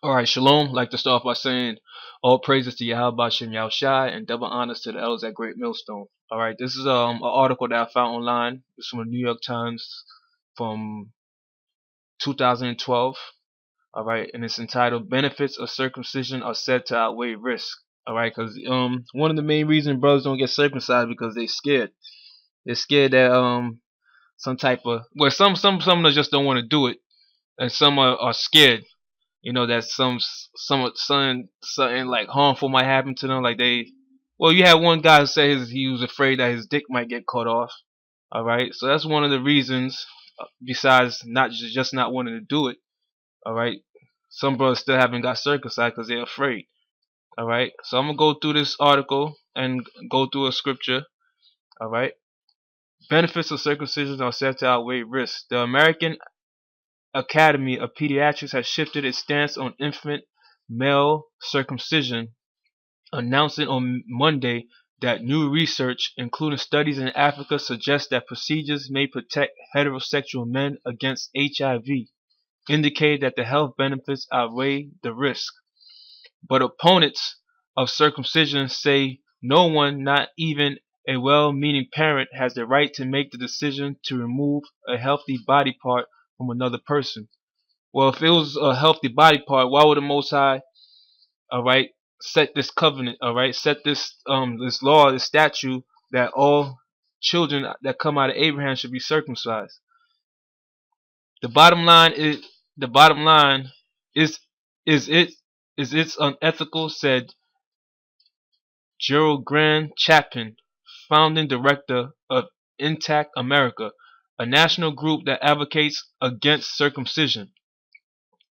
Alright, shalom. Like to start off by saying all praises to Yahweh Shem Yahushai and double honors to the elders at Great Millstone. Alright, this is an article that I found online. It's from the New York Times from 2012. Alright, and it's entitled Benefits of Circumcision Are Said to Outweigh Risk. Alright, because one of the main reasons brothers don't get circumcised because they scared. They're scared that some type of some of them just don't want to do it, and some are scared, that something like harmful might happen to them. Like you had one guy who said he was afraid that his dick might get cut off. All right, so that's one of the reasons. Besides not just not wanting to do it. All right, some brothers still haven't got circumcised because they're afraid. All right, so I'm gonna go through this article and go through a scripture. All right, benefits of circumcision are said to outweigh risks. The American Academy of Pediatrics has shifted its stance on infant male circumcision, announcing on Monday that new research, including studies in Africa, suggests that procedures may protect heterosexual men against HIV, indicating that the health benefits outweigh the risk. But opponents of circumcision say no one, not even a well-meaning parent, has the right to make the decision to remove a healthy body part from another person. Well, if it was a healthy body part, why would the Most High, all right, set this covenant, all right, set this this law, this statute that all children that come out of Abraham should be circumcised? The bottom line is it's unethical, said Gerald Grand Chapin, founding director of Intact America, a national group that advocates against circumcision.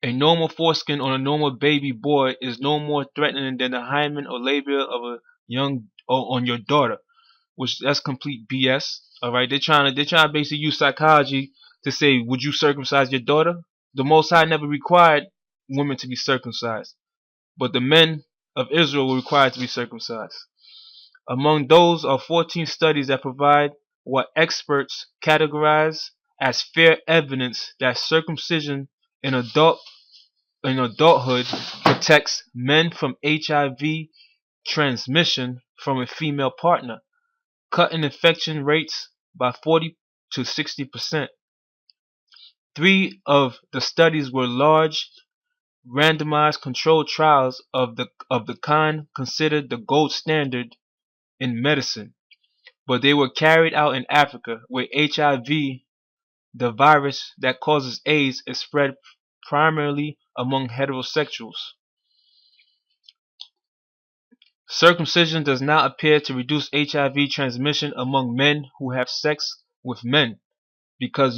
A normal foreskin on a normal baby boy is no more threatening than the hymen or labia of a young or on your daughter, which that's complete BS. All right, they're trying to basically use psychology to say, would you circumcise your daughter? The Most High never required women to be circumcised, but the men of Israel were required to be circumcised. Among those are 14 studies that provide what experts categorize as fair evidence that circumcision in adulthood protects men from HIV transmission from a female partner, cutting infection rates by 40 to 60%. 3 of the studies were large, randomized controlled trials of the kind considered the gold standard in medicine, but they were carried out in Africa, where HIV, the virus that causes AIDS, is spread primarily among heterosexuals. Circumcision does not appear to reduce HIV transmission among men who have sex with men, because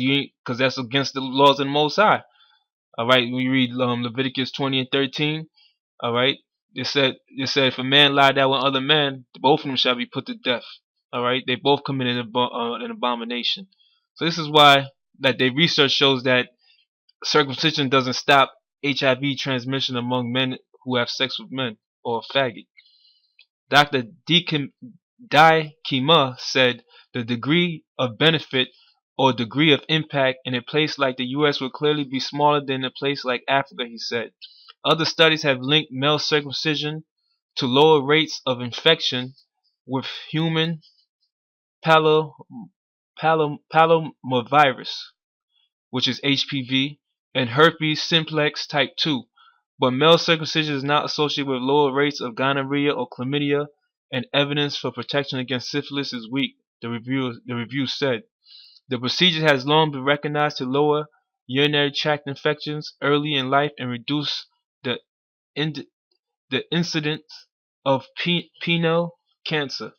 that's against the laws of the Most High. All right, when you read Leviticus 20 and 13, all right, it said if a man lie down with other men, both of them shall be put to death. All right, they both committed an abomination. So this is why that the research shows that circumcision doesn't stop HIV transmission among men who have sex with men or faggot. Dr. Kima said the degree of benefit or degree of impact in a place like the US would clearly be smaller than a place like Africa, he said. Other studies have linked male circumcision to lower rates of infection with human papillomavirus, which is HPV, and herpes simplex type 2. But male circumcision is not associated with lower rates of gonorrhea or chlamydia, and evidence for protection against syphilis is weak, the review said. The procedure has long been recognized to lower urinary tract infections early in life and reduce the incidence of penile cancer.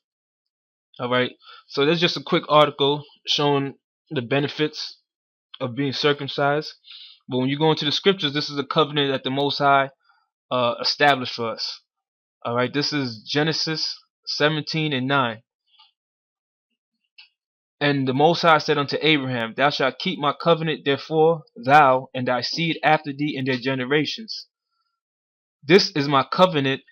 Alright, so that's just a quick article showing the benefits of being circumcised. But when you go into the scriptures, this is a covenant that the Most High established for us. Alright, this is Genesis 17 and 9. And the Most High said unto Abraham, Thou shalt keep my covenant, therefore, thou and thy seed after thee in their generations. This is my covenant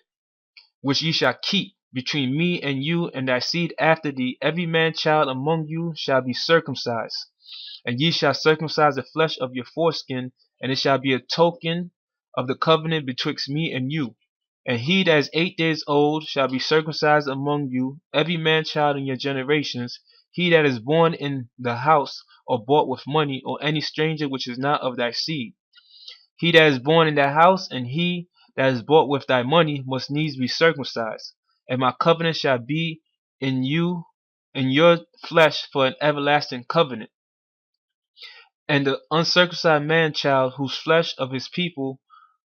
which ye shall keep between me and you and thy seed after thee. Every man child among you shall be circumcised, and ye shall circumcise the flesh of your foreskin, and it shall be a token of the covenant betwixt me and you. And he that is 8 days old shall be circumcised among you, every man child in your generations, he that is born in the house, or bought with money, or any stranger which is not of thy seed. He that is born in thy house, and he that is bought with thy money, must needs be circumcised. And my covenant shall be in you, in your flesh, for an everlasting covenant. And the uncircumcised man child, whose flesh of his people,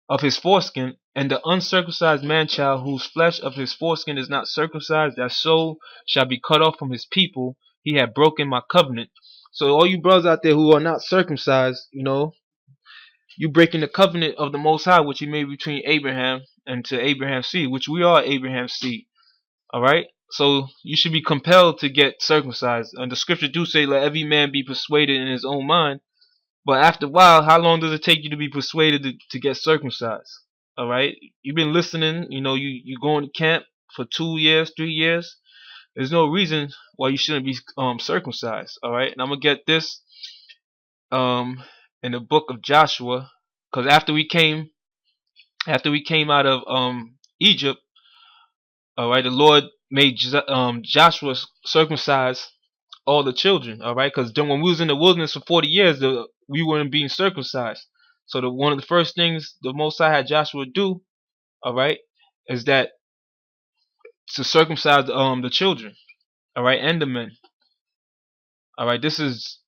of his foreskin, and the uncircumcised man child, whose flesh of his foreskin is not circumcised, that soul shall be cut off from his people. He had broken my covenant. So all you brothers out there who are not circumcised, you breaking the covenant of the Most High, which He made between Abraham and to Abraham's seed, which we are Abraham's seed. All right. So you should be compelled to get circumcised. And the scripture do say, "Let every man be persuaded in his own mind." But after a while, how long does it take you to be persuaded to get circumcised? All right. You've been listening. You going to camp for 2 years, 3 years. There's no reason why you shouldn't be circumcised. All right. And I'm gonna get this in the book of Joshua, because after we came out of Egypt, all right, the Lord made Joshua circumcise all the children, all right, because when we was in the wilderness for 40 years, we weren't being circumcised. So one of the first things the Most High had Joshua do, all right, is that to circumcise the children, all right, and the men. All right, this is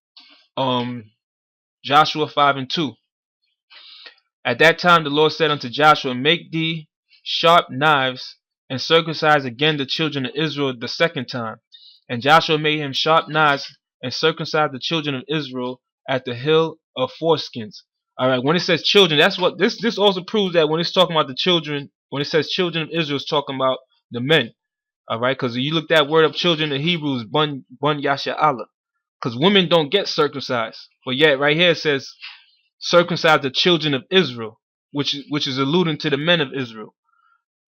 Joshua 5:2. At that time the Lord said unto Joshua, Make thee sharp knives, and circumcise again the children of Israel the second time. And Joshua made him sharp knives, and circumcised the children of Israel at the hill of foreskins. Alright, when it says children, that's what this also proves that when it's talking about the children, when it says children of Israel, it's talking about the men. Alright, because you look that word up, children in Hebrew is bun yasha Allah. Because women don't get circumcised. But yet right here it says circumcise the children of Israel, which is alluding to the men of Israel.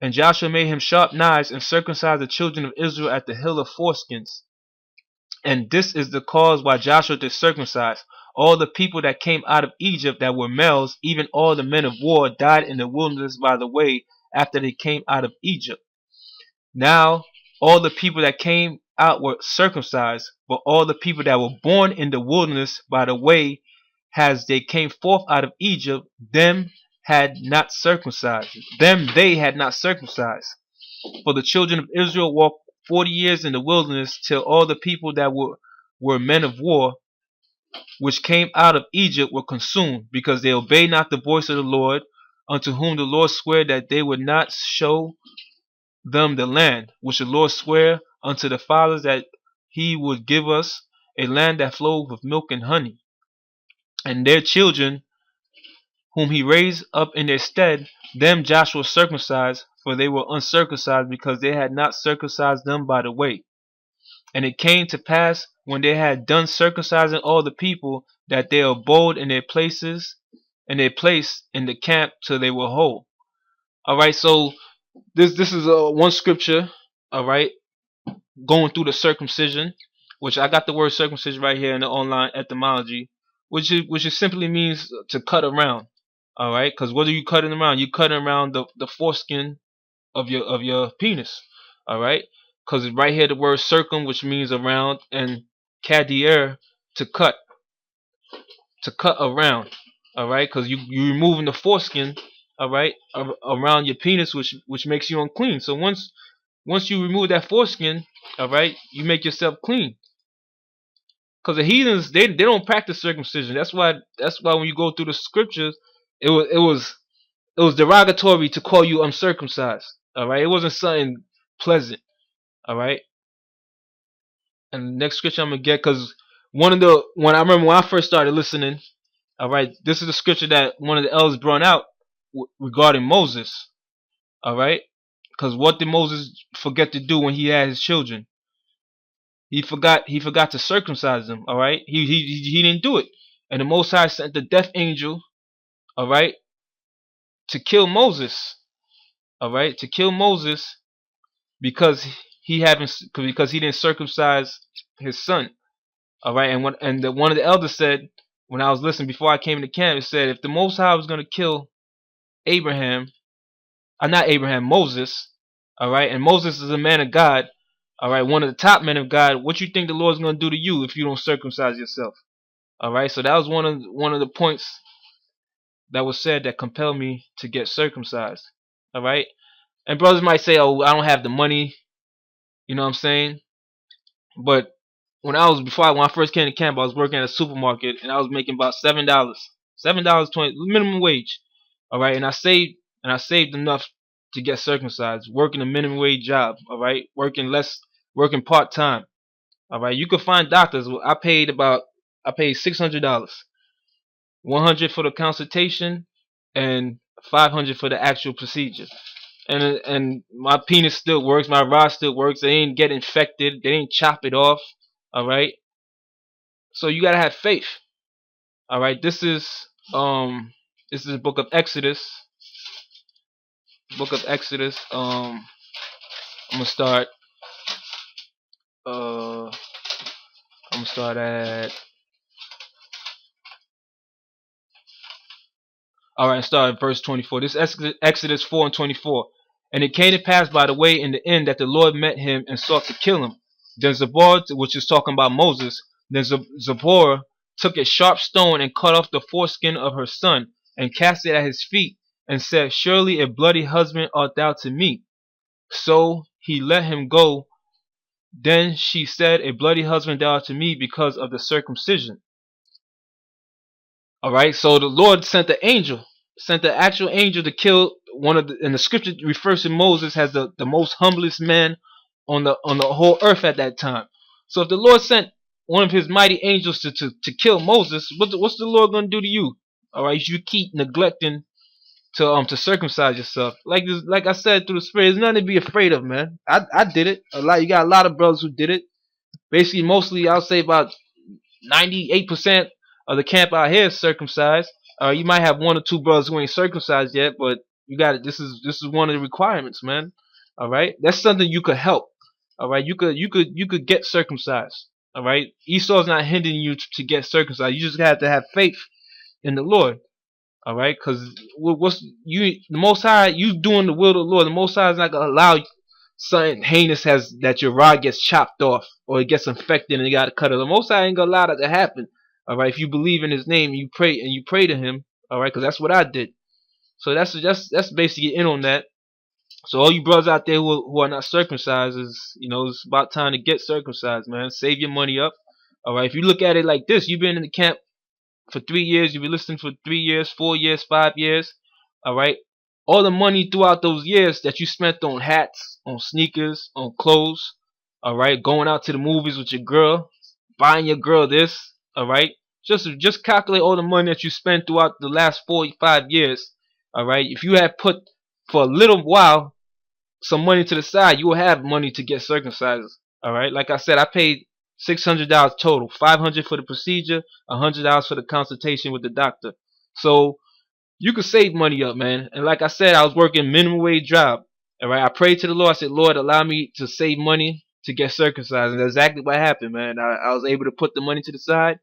And Joshua made him sharp knives, and circumcised the children of Israel at the hill of foreskins. And this is the cause why Joshua did circumcise all the people that came out of Egypt that were males, even all the men of war died in the wilderness by the way after they came out of Egypt. Now all the people that came out were circumcised, but all the people that were born in the wilderness by the way as they came forth out of Egypt, them had not circumcised. Them they had not circumcised. For the children of Israel walked 40 years in the wilderness, till all the people that were men of war, which came out of Egypt, were consumed, because they obeyed not the voice of the Lord, unto whom the Lord sware that they would not show them the land, which the Lord sware unto the fathers that He would give us, a land that flowed with milk and honey. And their children, whom He raised up in their stead, them Joshua circumcised, for they were uncircumcised, because they had not circumcised them by the way. And it came to pass, when they had done circumcising all the people, that they abode in their places, in their place in the camp, till they were whole. All right, so this is one scripture, all right, going through the circumcision, which I got the word circumcision right here in the online etymology, which simply means to cut around. All right, because what are you cutting around? You cutting around the foreskin of your penis. All right, because right here the word circum, which means around, and kadir, to cut around. All right, because you removing the foreskin, all right, around your penis, which makes you unclean. So once you remove that foreskin, all right, you make yourself clean. Because the heathens, they don't practice circumcision. That's why when you go through the scriptures, it was derogatory to call you uncircumcised. All right, it wasn't something pleasant. All right, and the next scripture I'm gonna get, because when I remember when I first started listening, all right, this is the scripture that one of the elders brought out regarding Moses. All right, because what did Moses forget to do when he had his children? He forgot to circumcise them. All right, he didn't do it, and the Most High sent the death angel, all right, to kill Moses. All right, to kill Moses because he didn't circumcise his son. All right, and one of the elders said, when I was listening before I came to camp, it said if the Most High was going to kill Abraham, not Abraham, Moses. All right, and Moses is a man of God. All right, one of the top men of God. What you think the Lord's gonna do to you if you don't circumcise yourself? All right, so that was one of the points that was said that compelled me to get circumcised. All right, and brothers might say, "Oh, I don't have the money." You know what I'm saying? But when I first came to camp, I was working at a supermarket and I was making about $7, minimum wage. All right, and I saved enough to get circumcised, working a minimum wage job. All right, working part time. All right, you could find doctors. I paid $600, 100 for the consultation, and 500 for the actual procedure. And my penis still works, my rod still works. They ain't get infected. They ain't chop it off. All right. So you gotta have faith. All right. This is the book of Exodus. Book of Exodus. I'm gonna start. I'm gonna start at. All right. Start at verse 24. This is Exodus 4:24. And it came to pass by the way in the end that the Lord met him and sought to kill him. Then Zebor, which is talking about Moses, then Zebor took a sharp stone and cut off the foreskin of her son and cast it at his feet and said, Surely a bloody husband art thou to me. So he let him go. Then she said, A bloody husband thou art to me because of the circumcision. All right, so the Lord sent the actual angel to kill and the scripture refers to Moses as the most humblest man on the whole earth at that time. So if the Lord sent one of his mighty angels to kill Moses, what's the Lord gonna do to you? All right, you keep neglecting to circumcise yourself. Like I said through the spirit, there's nothing to be afraid of, man. I did it. You got a lot of brothers who did it. Basically, mostly I'll say about 98% of the camp out here is circumcised. You might have one or two brothers who ain't circumcised yet, but you got it. This is one of the requirements, man. All right, that's something you could help. All right, you could get circumcised. All right, Esau's not hindering you to get circumcised. You just have to have faith in the Lord. All right, because the Most High, you doing the will of the Lord. The Most High is not gonna allow something heinous as that your rod gets chopped off or it gets infected and you gotta cut it. The Most High ain't gonna allow that to happen. All right, if you believe in His name, you pray to Him. All right, because that's what I did. So that's basically in on that. So all you brothers out there who are not circumcised it's about time to get circumcised, man. Save your money up. All right, if you look at it like this, you've been in the camp for 3 years, you've been listening for 3 years, 4 years, 5 years. All right, all the money throughout those years that you spent on hats, on sneakers, on clothes. All right, going out to the movies with your girl, buying your girl this. All right, just calculate all the money that you spent throughout the last 45 years. All right, if you had put for a little while some money to the side, you will have money to get circumcised. All right, like I said, I paid $600 total, $500 for the procedure, $100 for the consultation with the doctor. So you could save money up, man. And like I said, I was working minimum wage job. All right, I prayed to the Lord. I said, Lord, allow me to save money to get circumcised, and that's exactly what happened, man. I was able to put the money to the side,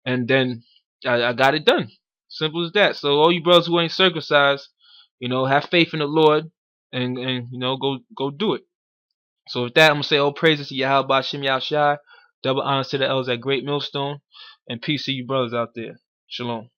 and then I got it done. Simple as that. So all you brothers who ain't circumcised, have faith in the Lord, and go do it. So with that, I'm gonna say all praises to Yahweh Bashim Yahushai, double honors to the elders at Great Millstone, and peace to you brothers out there. Shalom.